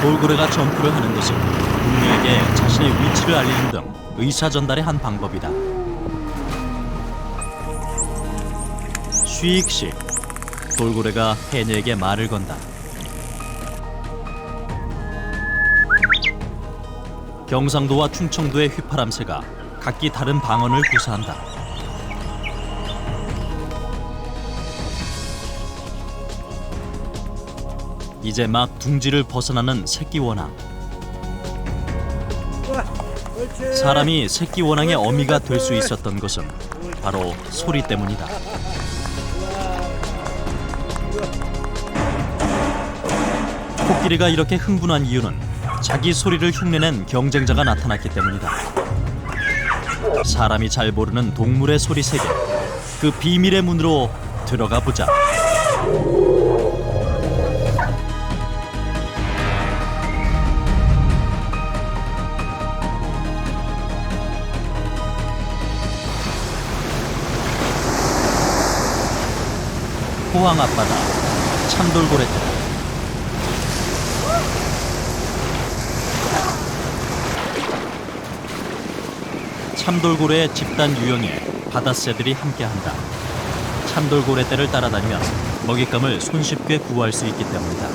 돌고래가 점프를 하는 것은 동료에게 자신의 위치를 알리는 등 의사 전달의 한 방법이다. 쉬익쉬익 돌고래가 해녀에게 말을 건다. 경상도와 충청도의 휘파람새가 각기 다른 방언을 구사한다. 이제 막 둥지를 벗어나는 새끼 원앙. 사람이 새끼 원앙의 어미가 될 수 있었던 것은 바로 소리 때문이다. 코끼리가 이렇게 흥분한 이유는 자기 소리를 흉내낸 경쟁자가 나타났기 때문이다. 사람이 잘 모르는 동물의 소리 세계, 그 비밀의 문으로 들어가 보자. 포항 앞바다 참돌고래 떼. 참돌고래의 집단 유형에 바다새들이 함께한다. 참돌고래 떼를 따라다니면 먹잇감을 손쉽게 구할 수 있기 때문이다.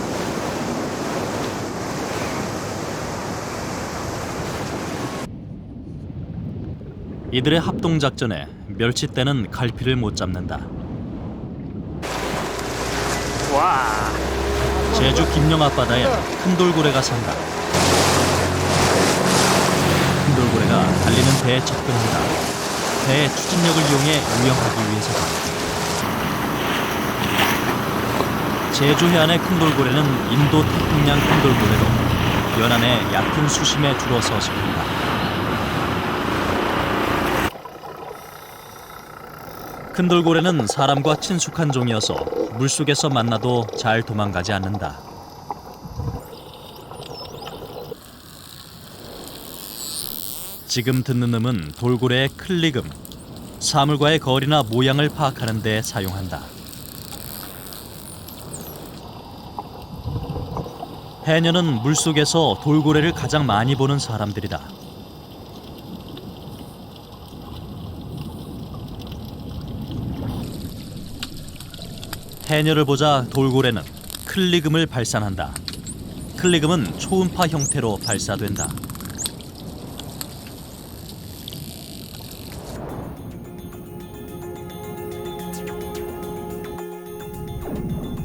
이들의 합동작전에 멸치떼는 갈피를 못 잡는다. 제주 김영 앞바다에 큰 돌고래가 산다. 큰 돌고래가 달리는 배에 접근한다. 배의 추진력을 이용해 유영하기 위해서다. 제주 해안의 큰 돌고래는 인도 태평양 큰 돌고래로 연안의 얕은 수심에 줄어서 서식한다. 큰 돌고래는 사람과 친숙한 종이어서 물속에서 만나도 잘 도망가지 않는다. 지금 듣는 음은 돌고래의 클릭음, 사물과의 거리나 모양을 파악하는 데 사용한다. 해녀는 물속에서 돌고래를 가장 많이 보는 사람들이다. 해녀를 보자 돌고래는 클릭음을 발산한다. 클릭음은 초음파 형태로 발사된다.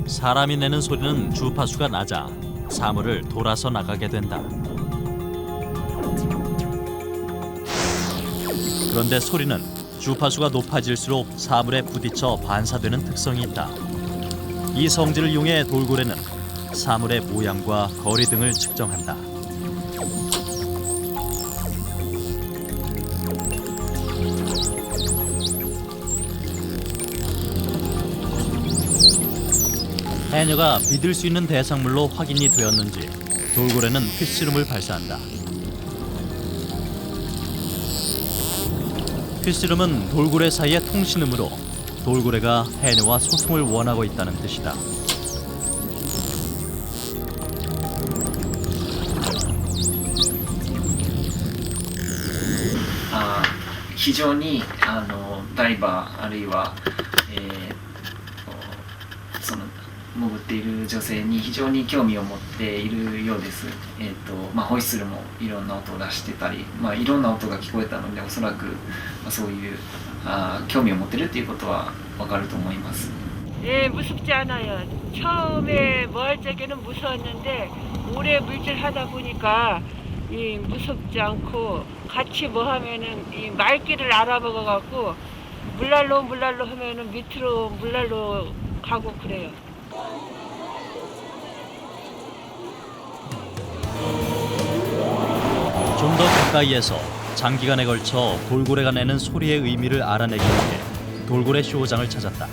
사람이 내는 소리는 주파수가 낮아 사물을 돌아서 나가게 된다. 그런데 소리는 주파수가 높아질수록 사물에 부딪혀 반사되는 특성이 있다. 이 성질을 이용해 돌고래는 사물의 모양과 거리 등을 측정한다. 해녀가 믿을 수 있는 대상물로 확인이 되었는지 돌고래는 휘스름을 발사한다. 휘스름은 돌고래 사이의 통신음으로 돌고래가 해녀와 소통을 원하고 있다는 뜻이다.非常にダイバーあるいは、その潜っている女性に非常に興味を持っているようです。ホイッスルもいろんな音を出してたり、いろんな音が聞こえたのでおそらく、そういう興味を持ってるっていうことはわかると思います。무섭지 않아요. 처음에 뭐 할 적에는 무서웠는데 오래 물질하다 보니까 무섭지 않고 같이 뭐 하면은 이 말귀를 알아먹어 갖고 물난로 하면은 밑으로 물난로 가고 그래요. 좀 더 가까이에서 장기간에 걸쳐 돌고래가 내는 소리의 의미를 알아내기 위해 돌고래 쇼장을 찾았다.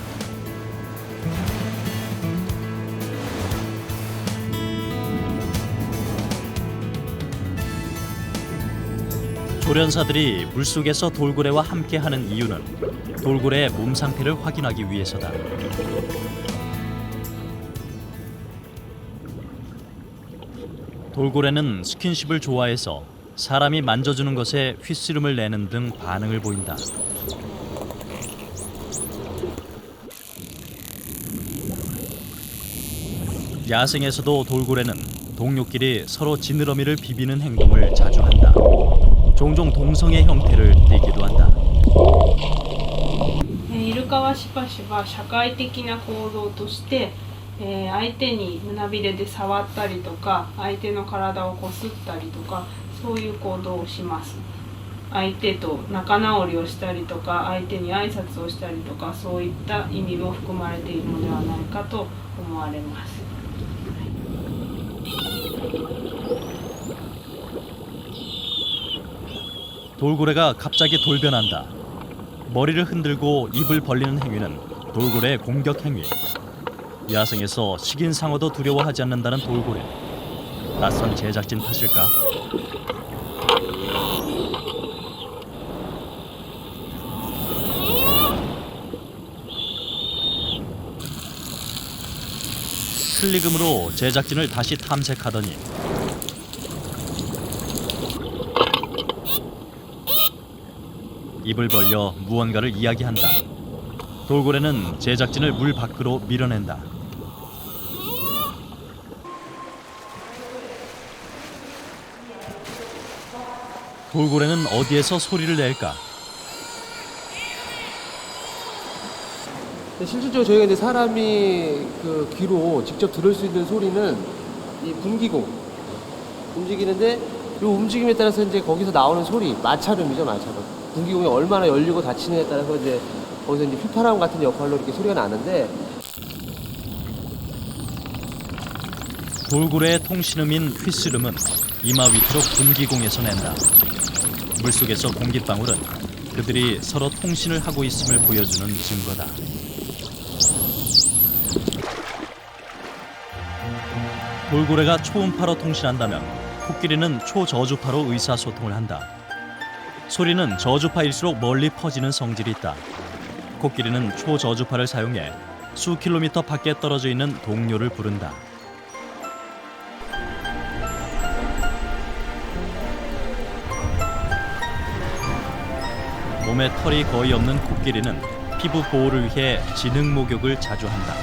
조련사들이 물속에서 돌고래와 함께하는 이유는 돌고래의 몸 상태를 확인하기 위해서다. 돌고래는 스킨십을 좋아해서 사람이 만져주는 것에 휘스름을 내는 등 반응을 보인다. 야생에서도 돌고래는 동료끼리 서로 지느러미를 비비는 행동을 자주 한다. 종종 동성의 형태를 띠기도 한다. イルカはしばしば社会的な行動として、相手に胸びれで触ったりとか相手の体をこすったりとかそういう行動をします。相手と仲直りをしたりとか相手に挨拶をしたりとかそういった意味も含まれているのではないかと思われます。 돌고래가 갑자기 돌변한다. 머리를 흔들고 입을 벌리는 행위는 돌고래의 공격 행위. 야생에서 식인상어도 두려워하지 않는다는 돌고래. 낯선 제작진 탓일까? 클리금으로 제작진을 다시 탐색하더니 입을 벌려 무언가를 이야기한다. 돌고래는 제작진을 물 밖으로 밀어낸다. 돌고래는 어디에서 소리를 낼까? 실질적으로 저희가 이제 사람이 그 귀로 직접 들을 수 있는 소리는 이 분기공 움직이는데 이 움직임에 따라서 이제 거기서 나오는 소리 마찰음이죠, 마찰음. 분기공이 얼마나 열리고 닫히느냐에 따라서 이제 거기서 이제 휘파람 같은 역할로 이렇게 소리가 나는데 돌고래의 통신음인 휘스름은 이마 위로 분기공에서 낸다. 물속에서 공기방울은 그들이 서로 통신을 하고 있음을 보여주는 증거다. 돌고래가 초음파로 통신한다면 코끼리는 초저주파로 의사소통을 한다. 소리는 저주파일수록 멀리 퍼지는 성질이 있다. 코끼리는 초저주파를 사용해 수 킬로미터 밖에 떨어져 있는 동료를 부른다. 몸에 털이 거의 없는 코끼리는 피부 보호를 위해 지능 목욕을 자주 한다.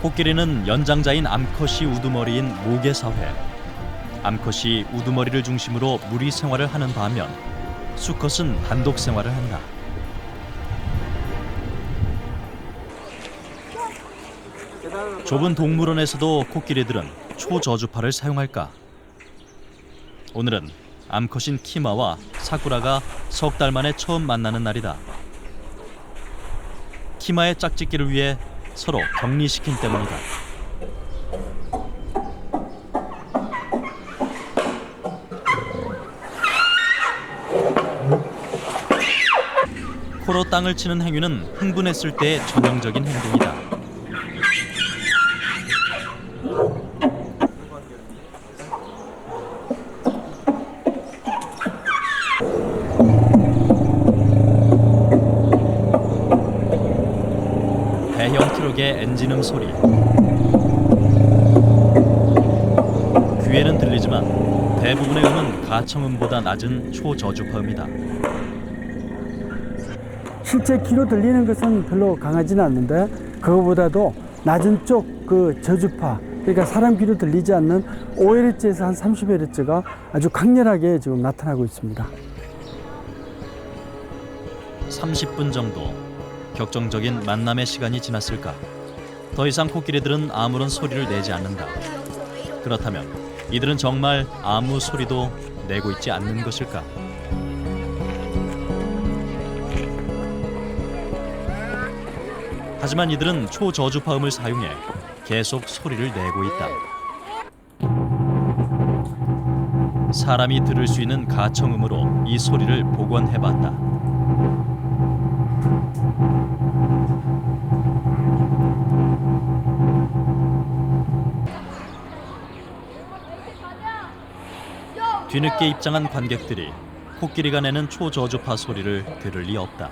코끼리는 연장자인 암컷이 우두머리인 모개사회. 암컷이 우두머리를 중심으로 무리 생활을 하는 반면 수컷은 단독 생활을 한다. 좁은 동물원에서도 코끼리들은 초저주파를 사용할까? 오늘은 암컷인 키마와 사쿠라가 석 달 만에 처음 만나는 날이다. 키마의 짝짓기를 위해 서로 격리시킨 때문이다. 코로 땅을 치는 행위는 흥분했을 때의 전형적인 행동이다. 대형 트럭의 엔진음 소리. 귀에는 들리지만 대부분의 음은 가청음보다 낮은 초저주파음이다. 실제 귀로 들리는 것은 별로 강하지는 않는데 그거보다도 낮은 쪽 그 저주파, 그러니까 사람 귀로 들리지 않는 5Hz에서 한 30Hz가 아주 강렬하게 지금 나타나고 있습니다. 30분 정도 격정적인 만남의 시간이 지났을까? 더 이상 코끼리들은 아무런 소리를 내지 않는다. 그렇다면 이들은 정말 아무 소리도 내고 있지 않는 것일까? 하지만 이들은 초저주파음을 사용해 계속 소리를 내고 있다. 사람이 들을 수 있는 가청음으로 이 소리를 복원해봤다. 뒤늦게 입장한 관객들이 코끼리가 내는 초저주파 소리를 들을 리 없다.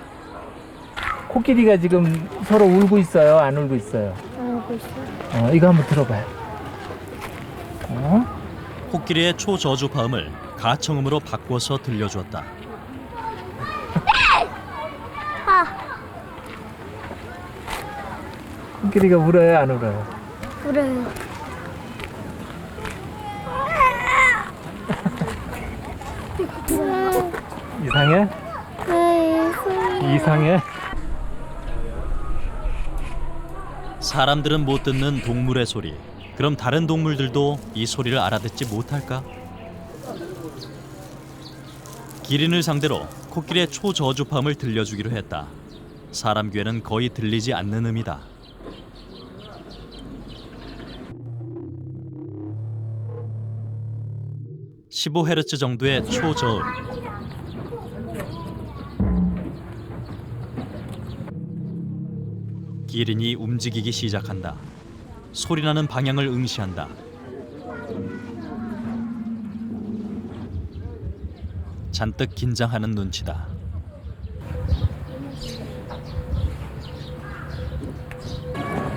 코끼리가 지금 서로 울고 있어요? 안 울고 있어요? 알고 있어요. 이거 한번 들어봐요. 코끼리의 초저주파음을 가청음으로 바꿔서 들려주었다. 코끼리가 울어요? 안 울어요? 그래요. 이상해? 네, 이상해? 사람들은 못 듣는 동물의 소리. 그럼 다른 동물들도 이 소리를 알아듣지 못할까? 기린을 상대로 코끼리의 초저주파음을 들려주기로 했다. 사람 귀에는 거의 들리지 않는 음이다. (15헤르츠) 정도의 초저음. 기린이 움직이기 시작한다. 소리나는 방향을 응시한다. 잔뜩 긴장하는 눈치다.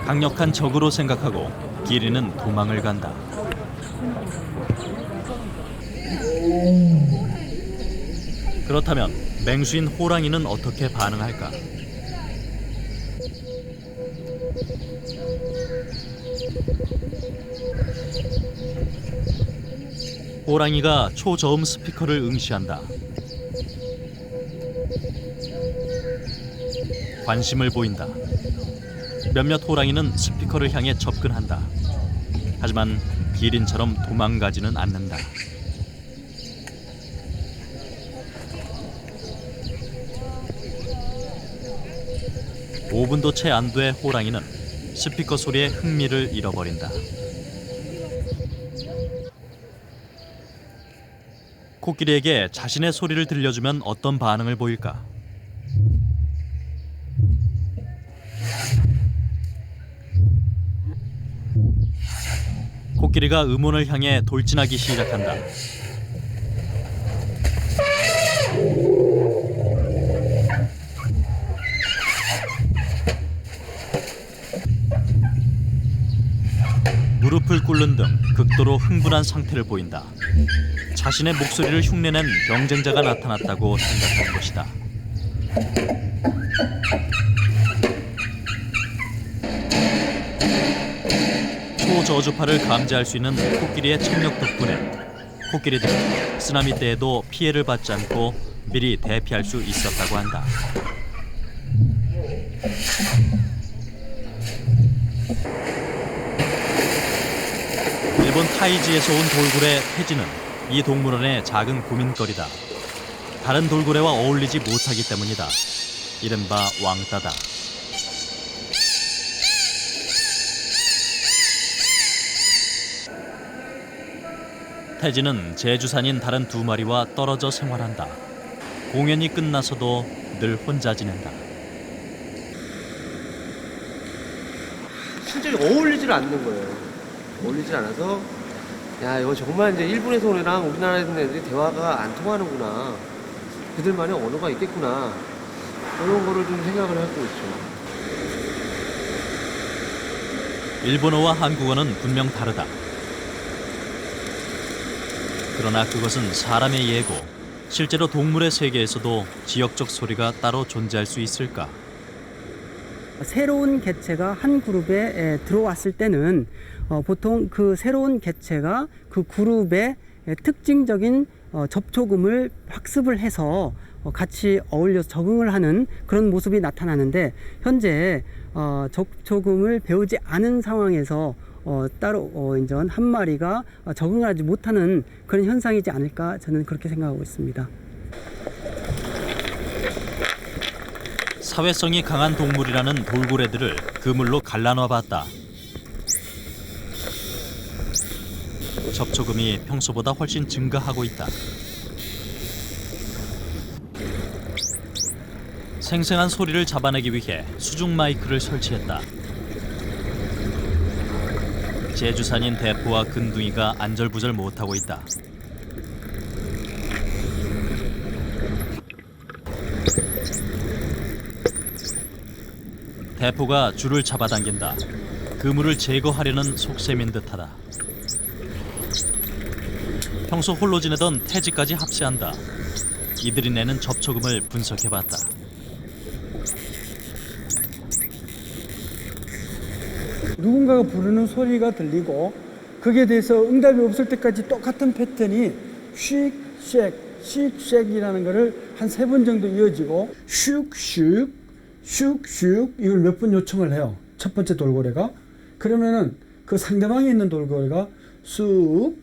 강력한 적으로 생각하고 기린은 도망을 간다. 그렇다면 맹수인 호랑이는 어떻게 반응할까? 호랑이가 초저음 스피커를 응시한다. 관심을 보인다. 몇몇 호랑이는 스피커를 향해 접근한다. 하지만 기린처럼 도망가지는 않는다. (5분도) 채 안 돼 호랑이는 스피커 소리에 흥미를 잃어버린다. 코끼리에게 자신의 소리를 들려주면 어떤 반응을 보일까? 코끼리가 음원을 향해 돌진하기 시작한다. 무릎을 꿇는 등 극도로 흥분한 상태를 보인다. 자신의 목소리를 흉내낸 경쟁자가 나타났다고 생각한 것이다. 초저주파를 감지할 수 있는 코끼리의 청력 덕분에 코끼리들은 쓰나미 때에도 피해를 받지 않고 미리 대피할 수 있었다고 한다. 일본 타이지에서 온 돌고래 태지는 이 동물원의 작은 고민거리다. 다른 돌고래와 어울리지 못하기 때문이다. 이른바 왕따다. 태지는 제주산인 다른 두 마리와 떨어져 생활한다. 공연이 끝나서도 늘 혼자 지낸다. 실제로 어울리질 않는 거예요. 어울리질 않아서 야 이거 정말 이제 일본에서 온 애랑 우리나라에서 온 애들이 대화가 안 통하는구나. 그들만의 언어가 있겠구나. 이런 거를 좀 생각을 하고 있죠. 일본어와 한국어는 분명 다르다. 그러나 그것은 사람의 예고, 실제로 동물의 세계에서도 지역적 소리가 따로 존재할 수 있을까? 새로운 개체가 한 그룹에 들어왔을 때는 보통 그 새로운 개체가 그 그룹의 특징적인 접촉음을 학습을 해서 같이 어울려서 적응을 하는 그런 모습이 나타나는데, 현재 접촉음을 배우지 않은 상황에서 따로 이제 한 마리가 적응하지 못하는 그런 현상이지 않을까, 저는 그렇게 생각하고 있습니다. 사회성이 강한 동물이라는 돌고래들을 그물로 갈라놔 봤다. 접촉음이 평소보다 훨씬 증가하고 있다. 생생한 소리를 잡아내기 위해 수중 마이크를 설치했다. 제주산인 대포와 근둥이가 안절부절 못하고 있다. 대포가 줄을 잡아당긴다. 그물을 제거하려는 속셈인 듯하다. 평소 홀로 지내던 태지까지 합세한다. 이들이 내는 접촉음을 분석해봤다. 누군가가 부르는 소리가 들리고 거기에 대해서 응답이 없을 때까지 똑같은 패턴이 슉, 쉑, 슉, 쉑이라는 거를 한 3번 정도 이어지고 슉, 슉, 슉, 슉 이걸 몇 번 요청을 해요. 첫 번째 돌고래가. 그러면은 그 상대방에 있는 돌고래가 쑥,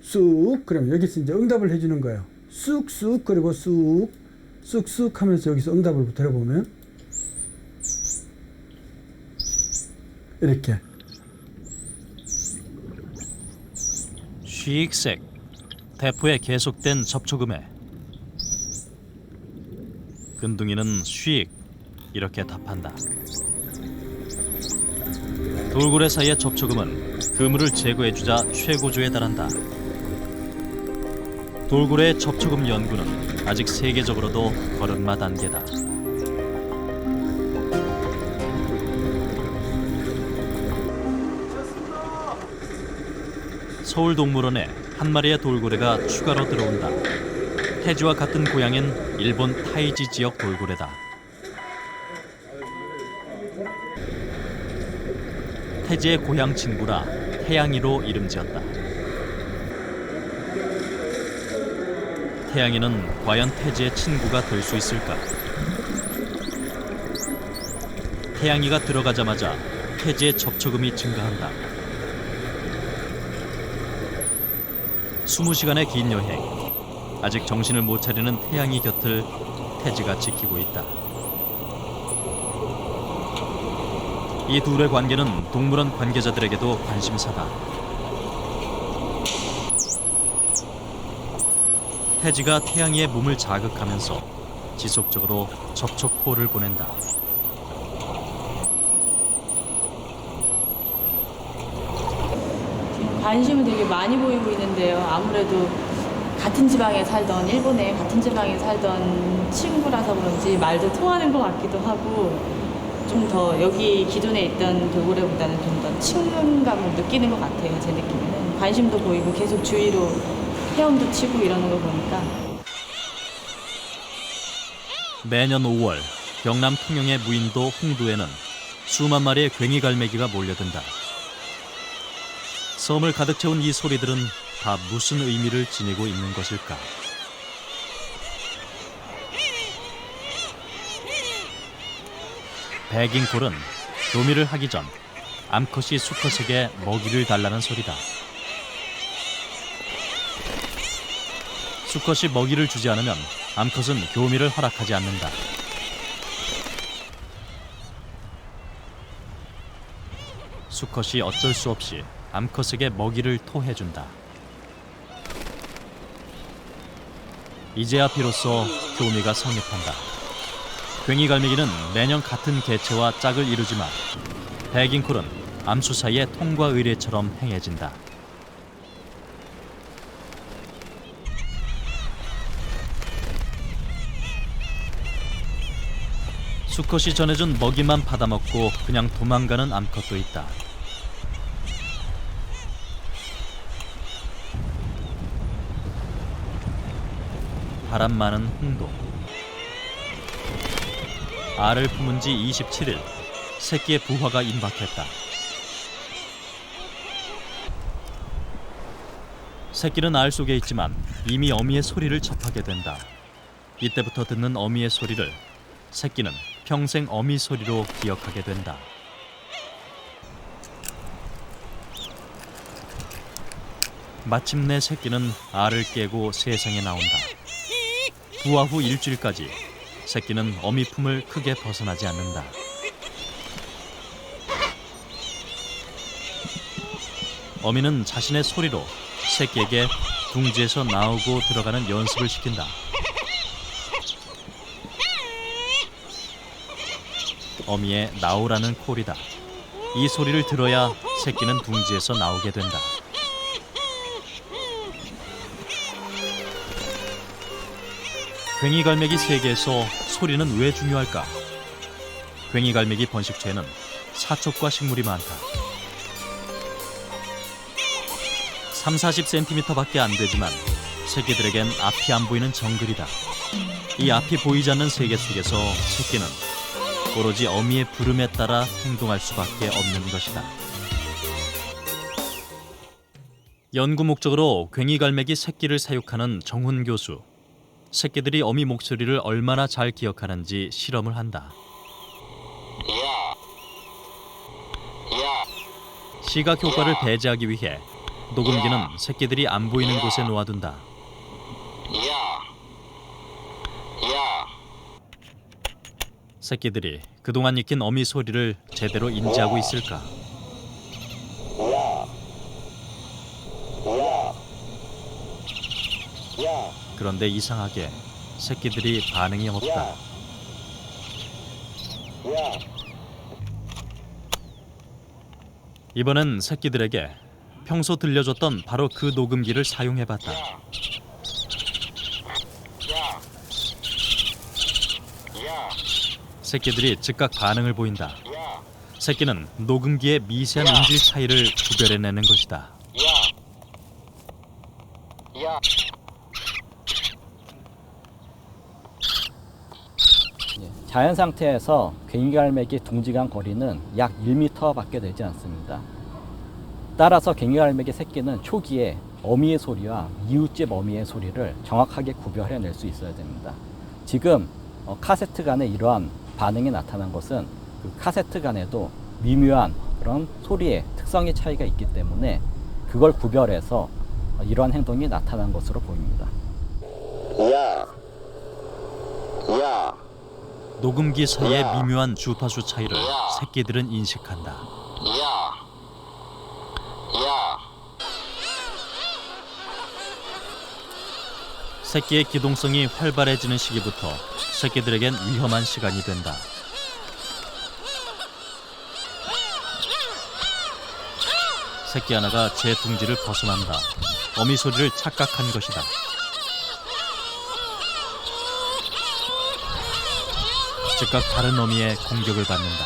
쑥 그러면 여기서 이제 응답을 해주는 거예요. 쑥쑥 그리고 쑥, 쑥쑥 하면서 여기서 응답을 들어보면 이렇게 슉색 대포의 계속된 접촉음에 근둥이는 슉 이렇게 답한다. 돌고래 사이의 접촉음은 그물을 제거해주자 최고조에 달한다. 돌고래의 접촉음 연구는 아직 세계적으로도 걸음마 단계다. 서울동물원에 한 마리의 돌고래가 추가로 들어온다. 태지와 같은 고향인 일본 타이지 지역 돌고래다. 태지의 고향 친구라 태양이로 이름 지었다. 태양이는 과연 태지의 친구가 될 수 있을까? 태양이가 들어가자마자 태지의 접촉음이 증가한다. 20시간의 긴 여행. 아직 정신을 못 차리는 태양이 곁을 태지가 지키고 있다. 이 둘의 관계는 동물원 관계자들에게도 관심사다. 태지가 태양이의 몸을 자극하면서 지속적으로 접촉호를 보낸다. 관심은 되게 많이 보이고 있는데요. 아무래도 같은 지방에 살던 일본에 같은 지방에 살던 친구라서 그런지 말도 통하는 것 같기도 하고 좀 더 여기 기존에 있던 돌고래보다는 좀 더 친근감을 느끼는 것 같아요. 제 느낌에는 관심도 보이고 계속 주위로 헤엄도 치고 이러는 거 보니까. 매년 5월 경남 통영의 무인도 홍두에는 수만 마리의 괭이갈매기가 몰려든다. 섬을 가득 채운 이 소리들은 다 무슨 의미를 지니고 있는 것일까? 백인콜은 교미를 하기 전 암컷이 수컷에게 먹이를 달라는 소리다. 수컷이 먹이를 주지 않으면 암컷은 교미를 허락하지 않는다. 수컷이 어쩔 수 없이 암컷에게 먹이를 토해준다. 이제야 비로소 교미가 성립한다. 괭이갈매기는 매년 같은 개체와 짝을 이루지만 백인콜은 암수 사이의 통과 의례처럼 행해진다. 수컷이 전해준 먹이만 받아먹고 그냥 도망가는 암컷도 있다. 바람 많은 홍도. 알을 품은 지 27일, 새끼의 부화가 임박했다. 새끼는 알 속에 있지만 이미 어미의 소리를 접하게 된다. 이때부터 듣는 어미의 소리를 새끼는 평생 어미 소리로 기억하게 된다. 마침내 새끼는 알을 깨고 세상에 나온다. 부화 후 일주일까지 새끼는 어미 품을 크게 벗어나지 않는다. 어미는 자신의 소리로 새끼에게 둥지에서 나오고 들어가는 연습을 시킨다. 어미의 나오라는 콜이다. 이 소리를 들어야 새끼는 둥지에서 나오게 된다. 괭이갈매기 세계에서 소리는 왜 중요할까? 괭이갈매기 번식처에는 사촉과 식물이 많다. 30-40cm밖에 안 되지만 새끼들에겐 앞이 안 보이는 정글이다. 이 앞이 보이지 않는 세계 속에서 새끼는 오로지 어미의 부름에 따라 행동할 수밖에 없는 것이다. 연구 목적으로 괭이갈매기 새끼를 사육하는 정훈 교수. 새끼들이 어미 목소리를 얼마나 잘 기억하는지 실험을 한다. 시각 효과를 배제하기 위해 녹음기는 새끼들이 안 보이는 곳에 놓아둔다. 새끼들이 그동안 익힌 어미 소리를 제대로 인지하고 있을까? 그런데 이상하게 새끼들이 반응이 없다. 이번엔 새끼들에게 평소 들려줬던 바로 그 녹음기를 사용해봤다. 새끼들이 즉각 반응을 보인다. 새끼는 녹음기의 미세한 음질 차이를 구별해내는 것이다. 자연 상태에서 괭이갈매기 둥지 간 거리는 약 1m밖에 되지 않습니다. 따라서 괭이갈매기 새끼는 초기에 어미의 소리와 이웃집 어미의 소리를 정확하게 구별해낼 수 있어야 됩니다. 지금 카세트 간의 이러한 반응이 나타난 것은 그 카세트 간에도 미묘한 그런 소리의 특성의 차이가 있기 때문에 그걸 구별해서 이러한 행동이 나타난 것으로 보입니다. 녹음기 사이의 미묘한 주파수 차이를 새끼들은 인식한다. 새끼의 기동성이 활발해지는 시기부터 새끼들에겐 위험한 시간이 된다. 새끼 하나가 제 둥지를 벗어난다. 어미 소리를 착각한 것이다. 즉각 다른 어미의 공격을 받는다.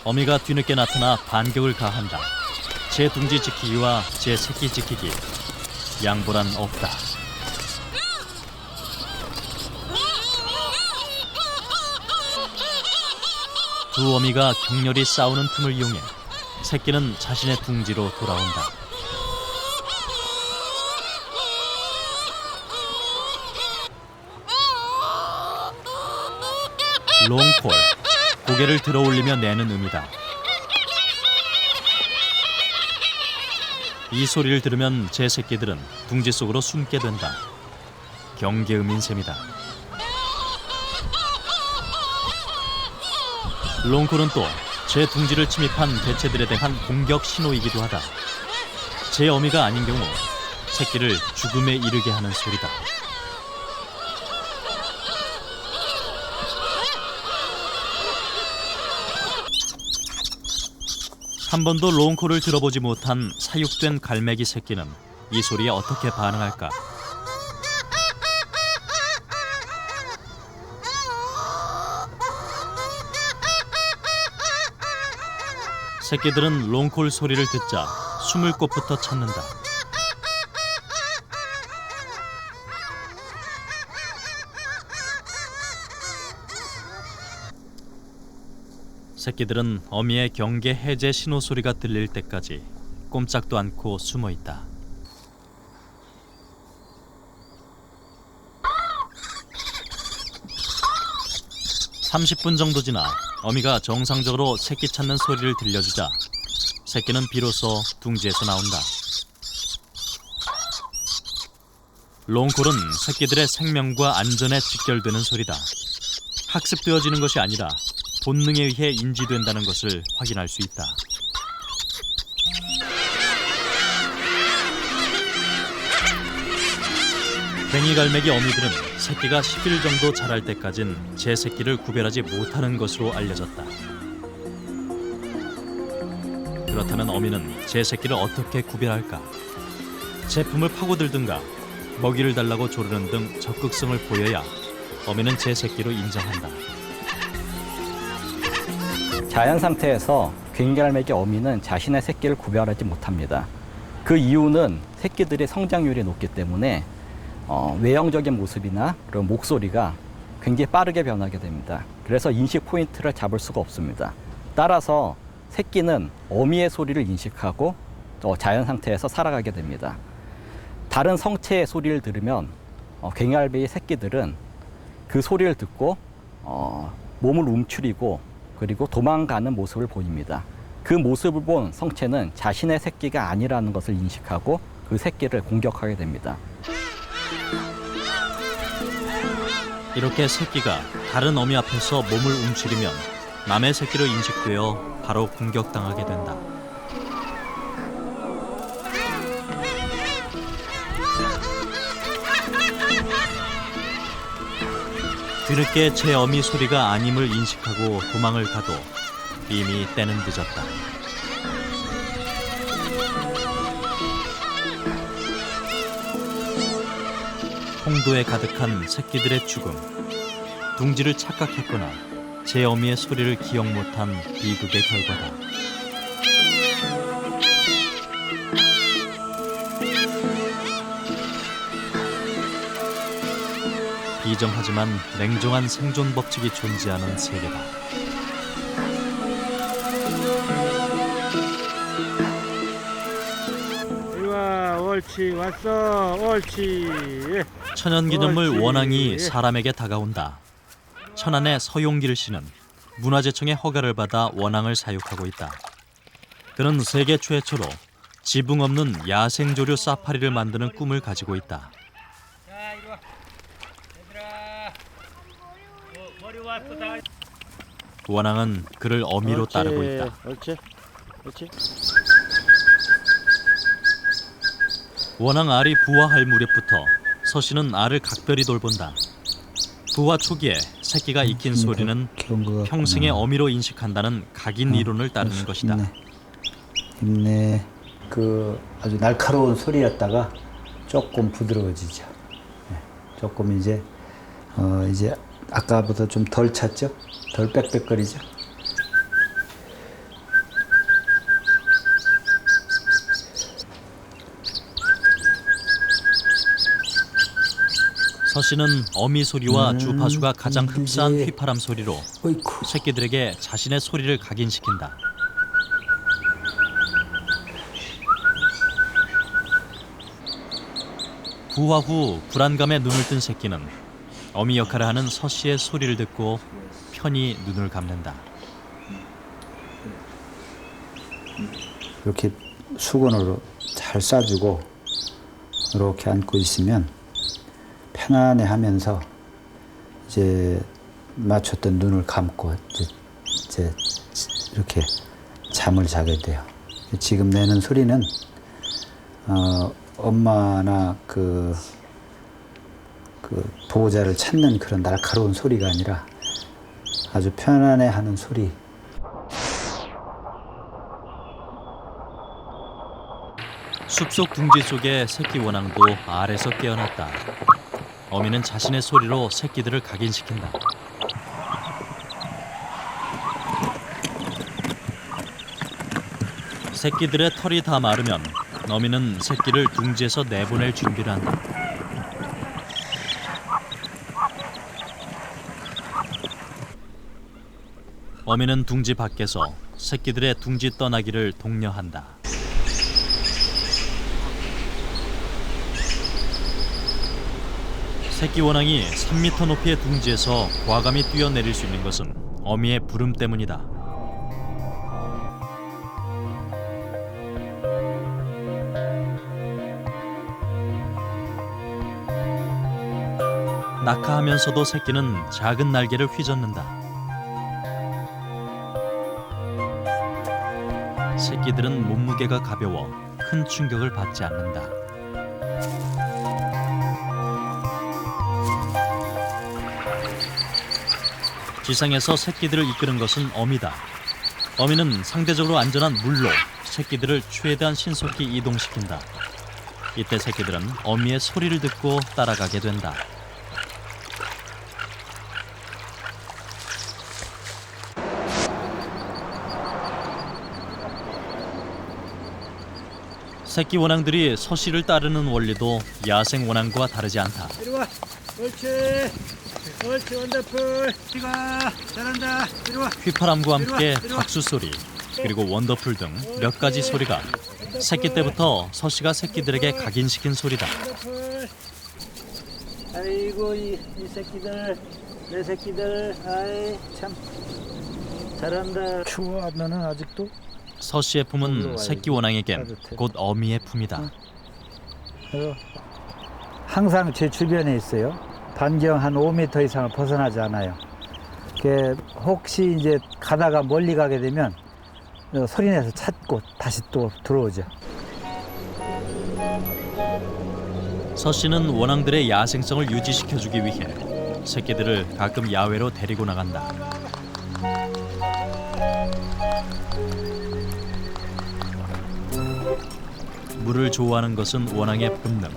어미가 뒤늦게 나타나 반격을 가한다. 제 둥지 지키기와 제 새끼 지키기, 양보란 없다. 두 어미가 격렬히 싸우는 틈을 이용해 새끼는 자신의 둥지로 돌아온다. 롱콜, 고개를 들어 올리며 내는 음이다. 이 소리를 들으면 제 새끼들은 둥지 속으로 숨게 된다. 경계음인 셈이다. 롱콜은 또 제 둥지를 침입한 개체들에 대한 공격 신호이기도 하다. 제 어미가 아닌 경우 새끼를 죽음에 이르게 하는 소리다. 한 번도 롱콜을 들어보지 못한 사육된 갈매기 새끼는 이 소리에 어떻게 반응할까? 새끼들은 롱콜 소리를 듣자 숨을 곳부터 찾는다. 새끼들은 어미의 경계 해제 신호 소리가 들릴 때까지 꼼짝도 않고 숨어 있다. (30분) 정도 지나 어미가 정상적으로 새끼 찾는 소리를 들려주자 새끼는 비로소 둥지에서 나온다. 롱콜은 새끼들의 생명과 안전에 직결되는 소리다. 학습되어지는 것이 아니라 본능에 의해 인지된다는 것을 확인할 수 있다. 괭이갈매기 어미들은 새끼가 10일 정도 자랄 때까진 제 새끼를 구별하지 못하는 것으로 알려졌다. 그렇다면 어미는 제 새끼를 어떻게 구별할까? 제품을 파고들든가 먹이를 달라고 조르는 등 적극성을 보여야 어미는 제 새끼로 인정한다. 자연 상태에서 괭이갈매기 어미는 자신의 새끼를 구별하지 못합니다. 그 이유는 새끼들의 성장률이 높기 때문에 외형적인 모습이나 그런 목소리가 굉장히 빠르게 변하게 됩니다. 그래서 인식 포인트를 잡을 수가 없습니다. 따라서 새끼는 어미의 소리를 인식하고 자연 상태에서 살아가게 됩니다. 다른 성체의 소리를 들으면 괭이갈매기 새끼들은 그 소리를 듣고 몸을 움츠리고 그리고 도망가는 모습을 보입니다. 그 모습을 본 성체는 자신의 새끼가 아니라는 것을 인식하고 그 새끼를 공격하게 됩니다. 이렇게 새끼가 다른 어미 앞에서 몸을 움츠리면 남의 새끼로 인식되어 바로 공격당하게 된다. 뒤늦게 제 어미 소리가 아님을 인식하고 도망을 가도 이미 때는 늦었다. 홍도에 가득한 새끼들의 죽음. 둥지를 착각했거나 제 어미의 소리를 기억 못한 비극의 결과다. 비정하지만 냉정한 생존 법칙이 존재하는 세계다. 이리와, 옳지, 왔어, 옳지. 천연기념물 옳지. 원앙이 사람에게 다가온다. 천안의 서용길 씨는 문화재청의 허가를 받아 원앙을 사육하고 있다. 그는 세계 최초로 지붕 없는 야생조류 사파리를 만드는 꿈을 가지고 있다. 원앙은 그를 어미로 옳지, 따르고 있다. 옳지, 옳지. 원앙 알이 부화할 무렵부터 서 씨는 알을 각별히 돌본다. 부화 초기에 새끼가 익힌 소리는 평생의 어미로 인식한다는 각인 이론을 따르는 것이다. 힘내. 그 아주 날카로운 소리였다가 조금 부드러워지죠. 조금 이제 아까보다 좀 덜 찼죠? 덜 빽빽거리죠? 서 씨는 어미 소리와 주파수가 가장 흡사한 휘파람 소리로 새끼들에게 자신의 소리를 각인시킨다. 부화 후 불안감에 눈을 뜬 새끼는 어미 역할을 하는 서 씨의 소리를 듣고 편히 눈을 감는다. 이렇게 수건으로 잘 싸주고 이렇게 안고 있으면 편안해하면서 이제 맞췄던 눈을 감고 이제 이렇게 잠을 자게 돼요. 지금 내는 소리는 엄마나 그 보호자를 찾는 그런 날카로운 소리가 아니라 아주 편안해하는 소리. 숲속 둥지 속의 새끼 원앙도 알에서 깨어났다. 어미는 자신의 소리로 새끼들을 각인시킨다. 새끼들의 털이 다 마르면 어미는 새끼를 둥지에서 내보낼 준비를 한다. 어미는 둥지 밖에서 새끼들의 둥지 떠나기를 독려한다. 새끼 원앙이 3m 높이의 둥지에서 과감히 뛰어내릴 수 있는 것은 어미의 부름 때문이다. 낙하하면서도 새끼는 작은 날개를 휘젓는다. 새끼들은 몸무게가 가벼워 큰 충격을 받지 않는다. 지상에서 새끼들을 이끄는 것은 어미다. 어미는 상대적으로 안전한 물로 새끼들을 최대한 신속히 이동시킨다. 이때 새끼들은 어미의 소리를 듣고 따라가게 된다. 새끼 원앙들이 서씨를 따르는 원리도 야생 원앙과 다르지 않다. 이리 와. 옳지. 옳지. 원더풀. 이리 와. 잘한다. 이리 와. 휘파람과 함께 박수 소리, 그리고 원더풀 등 몇 가지 소리가 새끼 때부터 서씨가 새끼들에게 각인시킨 소리다. 아이고 이 새끼들, 내 새끼들, 아이 참 잘한다. 추워 너는 아직도? 서씨의 품은 새끼 원앙에겐 곧 어미의 품이다. 항상 제 주변에 있어요. 반경 한 5m 이상을 벗어나지 않아요. 혹시 이제 가다가 멀리 가게 되면 소리내서 찾고 다시 또 들어오죠. 서씨는 원앙들의 야생성을 유지시켜주기 위해 새끼들을 가끔 야외로 데리고 나간다. 물을 좋아하는 것은 원앙의 본능.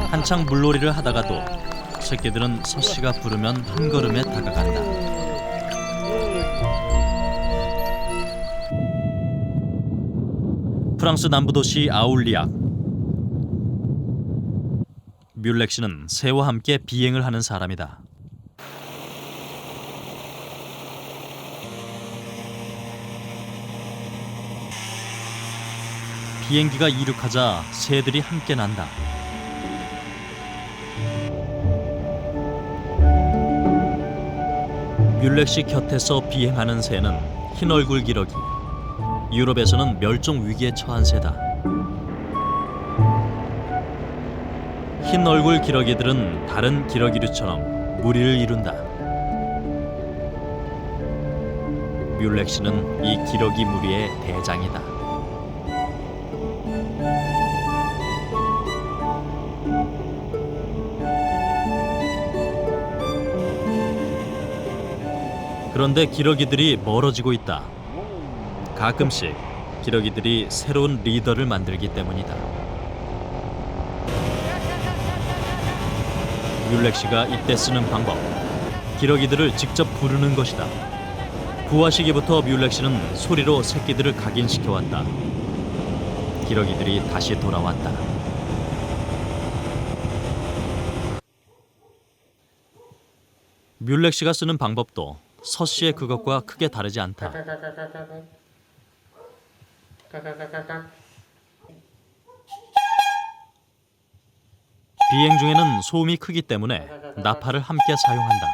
한창 물놀이를 하다가도 새끼들은 서씨가 부르면 한 걸음에 다가간다. 프랑스 남부 도시 아울리악. 뮬렉 씨는 새와 함께 비행을 하는 사람이다. 비행기가 이륙하자 새들이 함께 난다. 뮬렉 씨 곁에서 비행하는 새는 흰 얼굴 기러기. 유럽에서는 멸종 위기에 처한 새다. 흰 얼굴 기러기들은 다른 기러기류처럼 무리를 이룬다. 뮬렉 씨는 이 기러기 무리의 대장이다. 그런데 기러기들이 멀어지고 있다. 가끔씩 기러기들이 새로운 리더를 만들기 때문이다. 뮬렉 씨가 이때 쓰는 방법, 기러기들을 직접 부르는 것이다. 부화 시기부터 뮬렉 씨는 소리로 새끼들을 각인시켜왔다. 기러기들이 다시 돌아왔다. 뮬렉 씨가 쓰는 방법도 서씨의 그것과 크게 다르지 않다. 비행 중에는 소음이 크기 때문에 나팔을 함께 사용한다.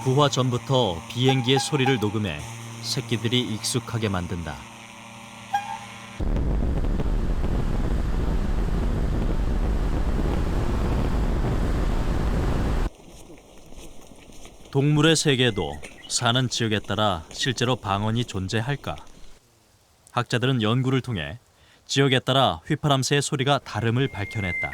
부화 전부터 비행기의 소리를 녹음해 새끼들이 익숙하게 만든다. 동물의 세계에도 사는 지역에 따라 실제로 방언이 존재할까? 학자들은 연구를 통해 지역에 따라 휘파람새의 소리가 다름을 밝혀냈다.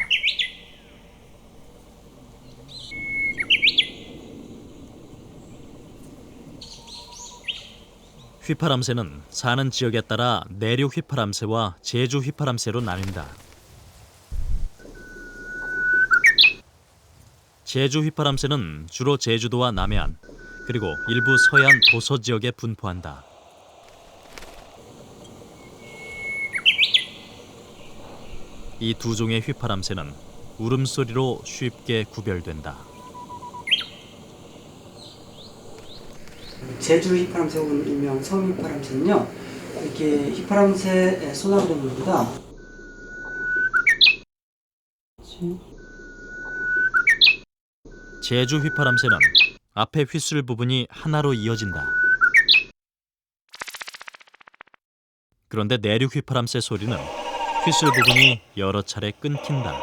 휘파람새는 사는 지역에 따라 내륙 휘파람새와 제주 휘파람새로 나뉜다. 제주 휘파람새는 주로 제주도와 남해안, 그리고 일부 서해안 도서 지역에 분포한다. 이 두 종의 휘파람새는 울음소리로 쉽게 구별된다. 제주 휘파람새 혹은 일명 섬 휘파람새는요, 이렇게 휘파람새 소나무보다 제주 휘파람새는 앞에 휘슬 부분이 하나로 이어진다. 그런데 내륙 휘파람새 소리는 휘슬 부분이 여러 차례 끊긴다.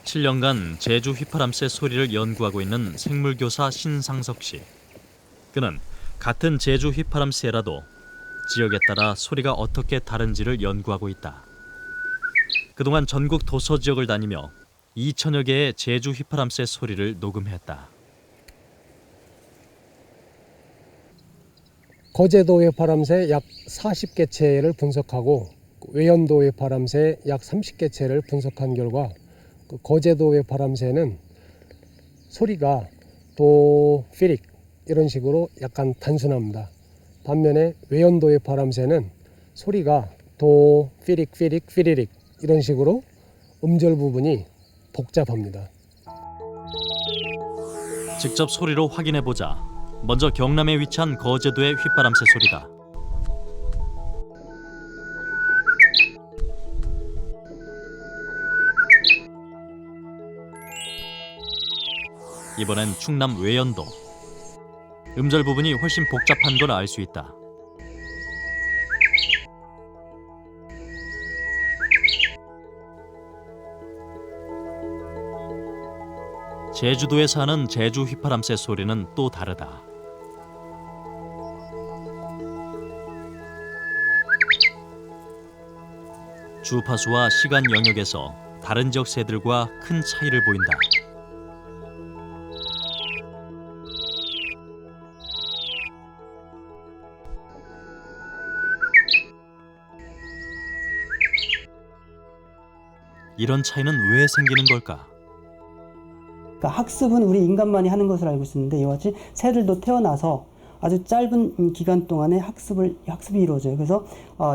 7년간 제주 휘파람새 소리를 연구하고 있는 생물교사 신상석 씨. 그는 같은 제주 휘파람새라도 지역에 따라 소리가 어떻게 다른지를 연구하고 있다. 그동안 전국 도서 지역을 다니며 2천여 개의 제주 휘파람새 소리를 녹음했다. 거제도 휘파람새 약 40개체를 분석하고 외연도 휘파람새 약 30개체를 분석한 결과 거제도 휘파람새는 소리가 도, 피릭 이런 식으로 약간 단순합니다. 반면에 외연도 휘파람새는 소리가 도, 피릭, 피릭, 피리릭 이런 식으로 음절 부분이 복잡합니다. 직접 소리로 확인해보자. 먼저 경남에 위치한 거제도의 휘파람새 소리다. 이번엔 충남 외연도. 음절 부분이 훨씬 복잡한 걸 알 수 있다. 제주도에 사는 제주 휘파람새 소리는 또 다르다. 주파수와 시간 영역에서 다른 지역 새들과 큰 차이를 보인다. 이런 차이는 왜 생기는 걸까? 그러니까 학습은 우리 인간만이 하는 것을 알고 있었는데 이와 같이 새들도 태어나서 아주 짧은 기간 동안에 학습이 이루어져요. 그래서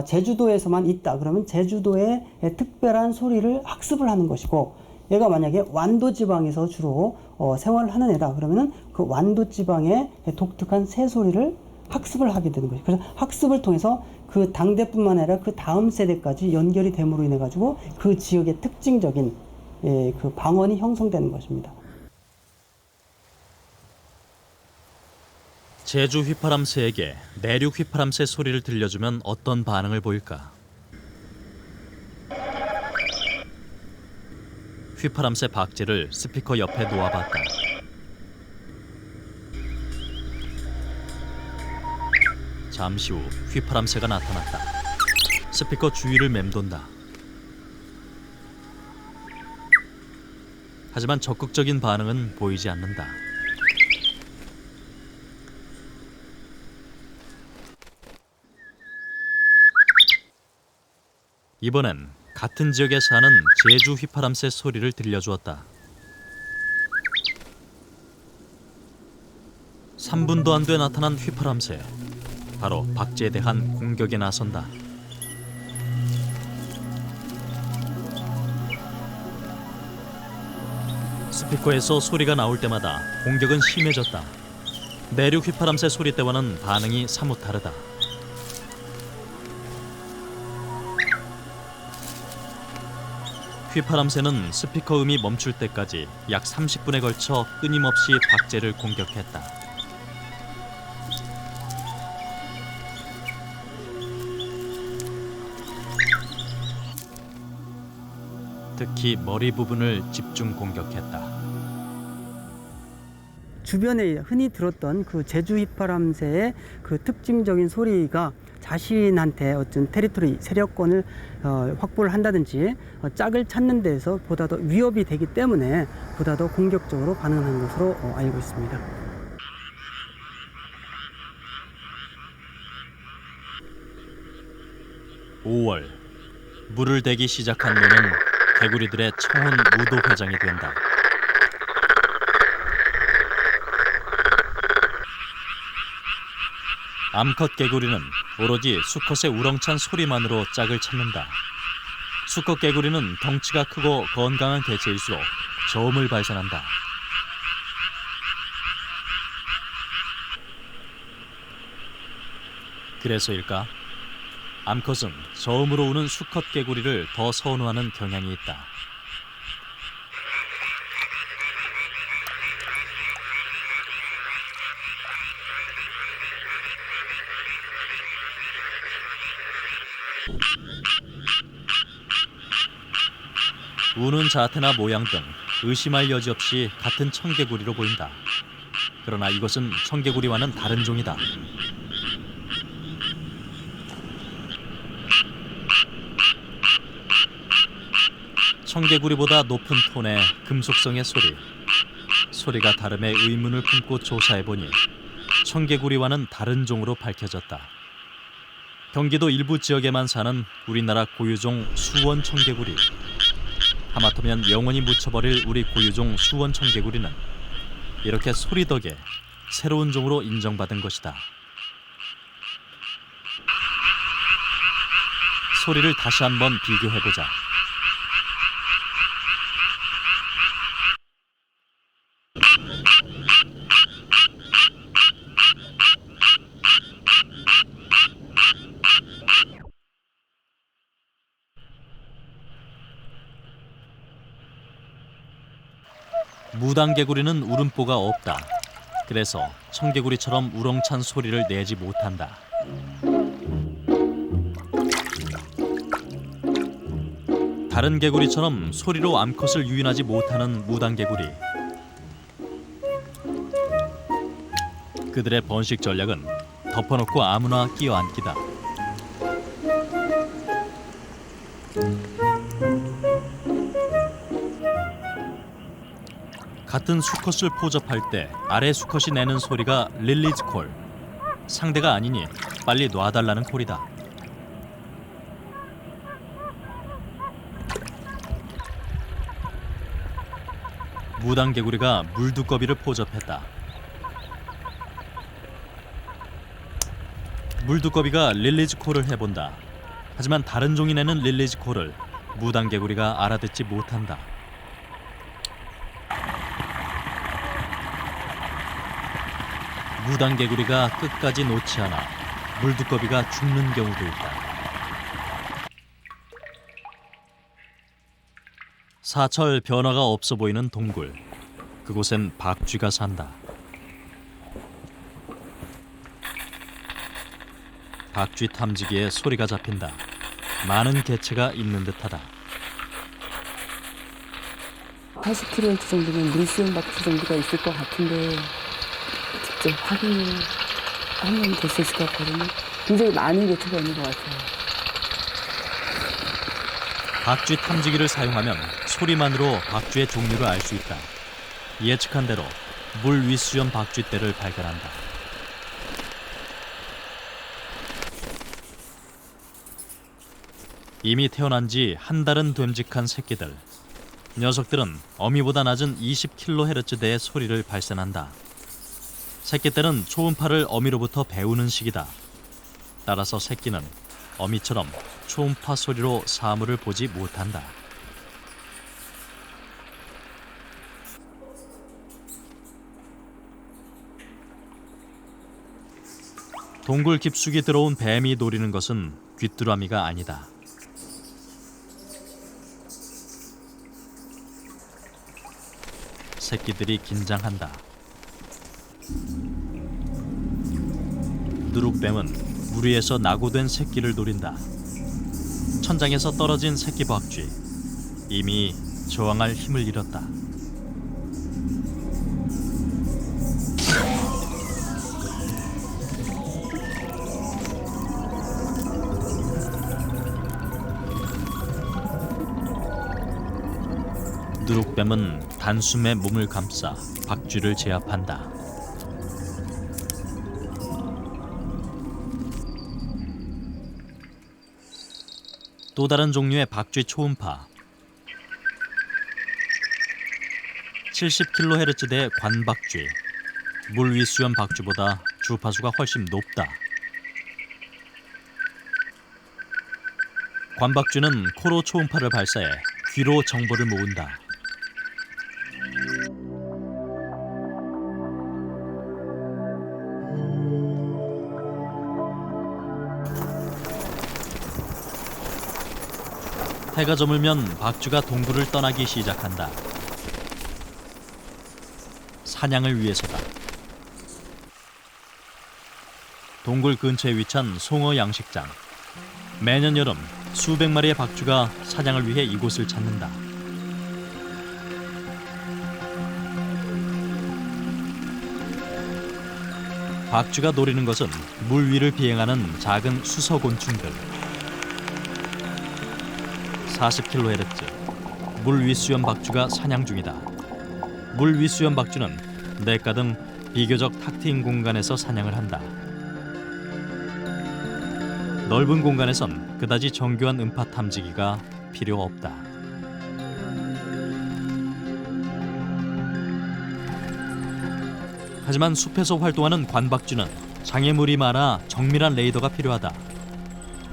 제주도에서만 있다 그러면 제주도의 특별한 소리를 학습을 하는 것이고, 얘가 만약에 완도 지방에서 주로 생활을 하는 애다 그러면은 그 완도 지방의 독특한 새 소리를 학습을 하게 되는 것이죠. 그래서 학습을 통해서 그 당대뿐만 아니라 그 다음 세대까지 연결이 됨으로 인해 가지고 그 지역의 특징적인 그 방언이 형성되는 것입니다. 제주 휘파람새에게 내륙 휘파람새 소리를 들려주면 어떤 반응을 보일까? 휘파람새 박제를 스피커 옆에 놓아봤다. 잠시 후 휘파람새가 나타났다. 스피커 주위를 맴돈다. 하지만 적극적인 반응은 보이지 않는다. 이번엔 같은 지역에 사는 제주 휘파람새 소리를 들려주었다. 3분도 안 돼 나타난 휘파람새. 바로 박제에 대한 공격에 나선다. 스피커에서 소리가 나올 때마다 공격은 심해졌다. 내륙 휘파람새 소리 때와는 반응이 사뭇 다르다. 휘파람새는 스피커 음이 멈출 때까지 약 30분에 걸쳐 끊임없이 박제를 공격했다. 특히 머리 부분을 집중 공격했다. 주변에 흔히 들었던 그 제주 휘파람새의 그 특징적인 소리가 자신한테 어떤 테리토리, 세력권을 확보를 한다든지 짝을 찾는 데서 보다 더 위협이 되기 때문에 보다 더 공격적으로 반응하는 것으로 알고 있습니다. (5월) 물을 대기 시작한 노는 개구리들의 청혼 무도 회장이 된다. 암컷 개구리는 오로지 수컷의 우렁찬 소리만으로 짝을 찾는다. 수컷 개구리는 덩치가 크고 건강한 개체일수록 저음을 발산한다. 그래서일까? 암컷은 저음으로 우는 수컷 개구리를 더 선호하는 경향이 있다. 우는 자태나 모양 등 의심할 여지 없이 같은 청개구리로 보인다. 그러나 이것은 청개구리와는 다른 종이다. 청개구리보다 높은 톤의 금속성의 소리. 소리가 다름에 의문을 품고 조사해보니 청개구리와는 다른 종으로 밝혀졌다. 경기도 일부 지역에만 사는 우리나라 고유종 수원 청개구리. 하마터면 영원히 묻혀버릴 우리 고유종 수원 청개구리는 이렇게 소리 덕에 새로운 종으로 인정받은 것이다. 소리를 다시 한번 비교해보자. 무당개구리는 울음보가 없다. 그래서 청개구리처럼 우렁찬 소리를 내지 못한다. 다른 개구리처럼 소리로 암컷을 유인하지 못하는 무당개구리. 그들의 번식 전략은 덮어놓고 아무나 끼어앉기다. 같은 수컷을 포접할 때 아래 수컷이 내는 소리가 릴리즈 콜. 상대가 아니니 빨리 놔달라는 콜이다. 무당개구리가 물두꺼비를 포접했다. 물두꺼비가 릴리즈 콜을 해본다. 하지만 다른 종이 내는 릴리즈 콜을 무당개구리가 알아듣지 못한다. 무당개구리가 끝까지 놓지 않아 물두꺼비가 죽는 경우도 있다. 사철 변화가 없어 보이는 동굴. 그곳엔 박쥐가 산다. 박쥐 탐지기에 소리가 잡힌다. 많은 개체가 있는 듯하다. 80kg 정도면 물수염 박쥐 정도가 있을 것 같은데 직접 확인을 하면 될 수 있을 것 같거든요. 굉장히 많은 개체가 있는 것 같아요. 박쥐 탐지기를 사용하면 소리만으로 박쥐의 종류를 알 수 있다. 예측한 대로 물 윗수염 박쥐떼를 발견한다. 이미 태어난 지 한 달은 됨직한 새끼들. 녀석들은 어미보다 낮은 20kHz대의 소리를 발산한다. 새끼들은 초음파를 어미로부터 배우는 시기다. 따라서 새끼는 어미처럼 초음파 소리로 사물을 보지 못한다. 동굴 깊숙이 들어온 뱀이 노리는 것은 귀뚜라미가 아니다. 새끼들이 긴장한다. 누룩뱀은 물 위에서 낙오된 새끼를 노린다. 천장에서 떨어진 새끼 박쥐. 이미 저항할 힘을 잃었다. 누룩뱀은 단숨에 몸을 감싸 박쥐를 제압한다. 또 다른 종류의 박쥐 초음파. 70kHz대의 관박쥐. 물 위 수염 박쥐보다 주파수가 훨씬 높다. 관박쥐는 코로 초음파를 발사해 귀로 정보를 모은다. 해가 저물면 박쥐가 동굴을 떠나기 시작한다. 사냥을 위해서다. 동굴 근처에 위치한 송어 양식장. 매년 여름 수백 마리의 박쥐가 사냥을 위해 이곳을 찾는다. 박쥐가 노리는 것은 물 위를 비행하는 작은 수서곤충들. 40kHz 물 윗수염 박쥐가 사냥 중이다. 물 윗수염 박쥐는 냇가 등 비교적 탁 트인 공간에서 사냥을 한다. 넓은 공간에선 그다지 정교한 음파 탐지기가 필요 없다. 하지만 숲에서 활동하는 관박쥐는 장애물이 많아 정밀한 레이더가 필요하다.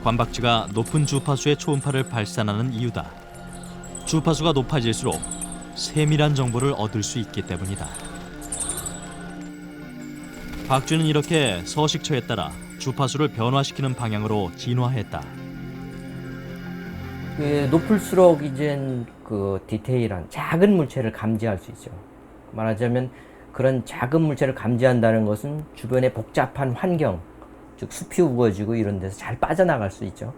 관박쥐가 높은 주파수의 초음파를 발산하는 이유다. 주파수가 높아질수록 세밀한 정보를 얻을 수 있기 때문이다. 박쥐는 이렇게 서식처에 따라 주파수를 변화시키는 방향으로 진화했다. 높을수록 이젠 그 디테일한 작은 물체를 감지할 수 있죠. 말하자면 그런 작은 물체를 감지한다는 것은 주변의 복잡한 환경, 즉 숲이 우거지고 이런 데서 잘 빠져나갈 수 있죠.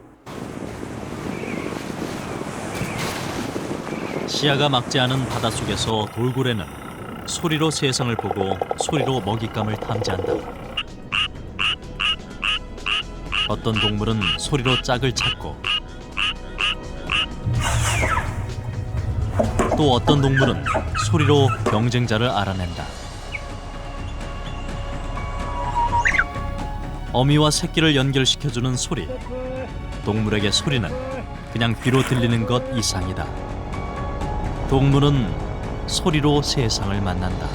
시야가 막지 않은 바닷속에서 돌고래는 소리로 세상을 보고 소리로 먹잇감을 탐지한다. 어떤 동물은 소리로 짝을 찾고 또 어떤 동물은 소리로 경쟁자를 알아낸다. 어미와 새끼를 연결시켜주는 소리. 동물에게 소리는 그냥 귀로 들리는 것 이상이다. 동물은 소리로 세상을 만난다.